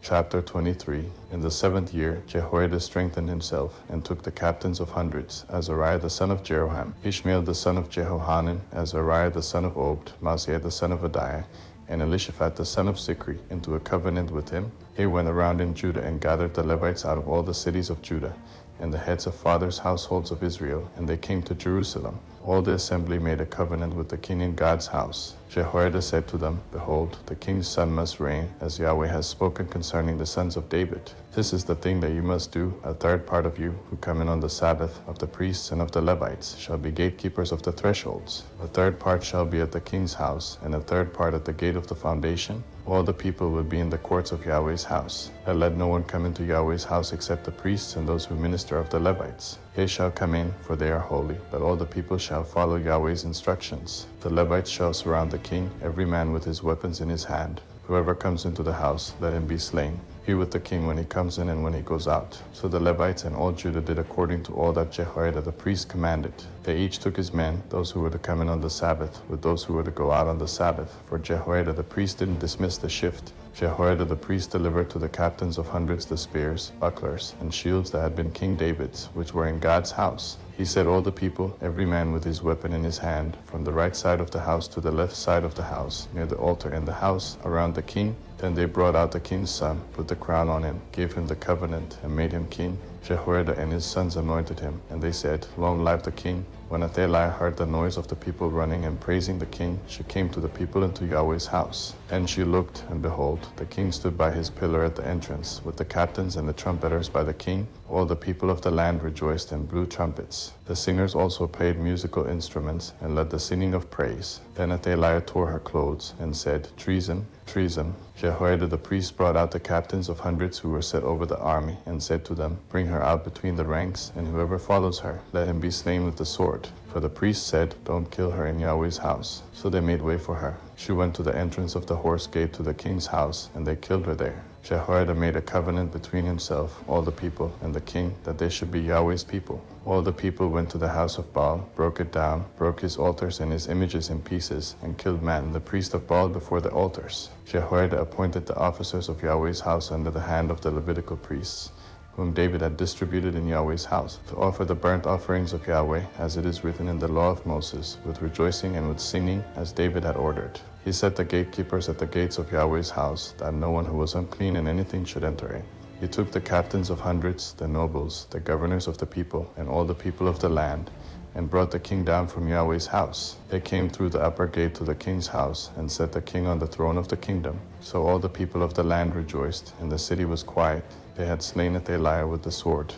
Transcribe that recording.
Chapter 23. In the 7th year, Jehoiada strengthened himself, and took the captains of hundreds, Azariah the son of Jeroham, Ishmael the son of Jehohanan, Azariah the son of Obed, Maaseiah the son of Adiah, and Elishaphat the son of Sikri, into a covenant with him. They went around in Judah and gathered the Levites out of all the cities of Judah, and the heads of fathers' households of Israel, and they came to Jerusalem. All the assembly made a covenant with the king in God's house. Jehoiada said to them, Behold, the king's son must reign, as Yahweh has spoken concerning the sons of David. This is the thing that you must do. A third part of you, who come in on the Sabbath, of the priests and of the Levites, shall be gatekeepers of the thresholds. A third part shall be at the king's house, and a third part at the gate of the foundation. All the people will be in the courts of Yahweh's house. And let no one come into Yahweh's house except the priests and those who minister of the Levites. They shall come in, for they are holy, but all the people shall follow Yahweh's instructions. The Levites shall surround the king, every man with his weapons in his hand. Whoever comes into the house, let him be slain. He with the king when he comes in and when he goes out. So the Levites and all Judah did according to all that Jehoiada the priest commanded. They each took his men, those who were to come in on the Sabbath, with those who were to go out on the Sabbath. For Jehoiada the priest didn't dismiss the shift. Jehoiada the priest delivered to the captains of hundreds the spears, bucklers, and shields that had been King David's, which were in God's house. He set all the people, every man with his weapon in his hand, from the right side of the house to the left side of the house, near the altar in the house, around the king. Then they brought out the king's son, put the crown on him, gave him the covenant, and made him king. Jehoiada and his sons anointed him, and they said, Long live the king. When Athaliah heard the noise of the people running and praising the king, she came to the people into Yahweh's house. Then she looked, and behold, the king stood by his pillar at the entrance, with the captains and the trumpeters by the king. All the people of the land rejoiced and blew trumpets. The singers also played musical instruments, and led the singing of praise. Then Athaliah tore her clothes, and said, Treason, treason. Jehoiada the priest brought out the captains of hundreds who were set over the army, and said to them, Bring her out between the ranks, and whoever follows her, let him be slain with the sword. For the priest said, Don't kill her in Yahweh's house. So they made way for her. She went to the entrance of the horse gate to the king's house, and they killed her there. Jehoiada made a covenant between himself, all the people, and the king, that they should be Yahweh's people. All the people went to the house of Baal, broke it down, broke his altars and his images in pieces, and killed Man, the priest of Baal, before the altars. Jehoiada appointed the officers of Yahweh's house under the hand of the Levitical priests, whom David had distributed in Yahweh's house, to offer the burnt offerings of Yahweh, as it is written in the law of Moses, with rejoicing and with singing, as David had ordered. He set the gatekeepers at the gates of Yahweh's house, that no one who was unclean in anything should enter in. He took the captains of hundreds, the nobles, the governors of the people, and all the people of the land, and brought the king down from Yahweh's house. They came through the upper gate to the king's house, and set the king on the throne of the kingdom. So all the people of the land rejoiced, and the city was quiet. They had slain Athaliah with the sword.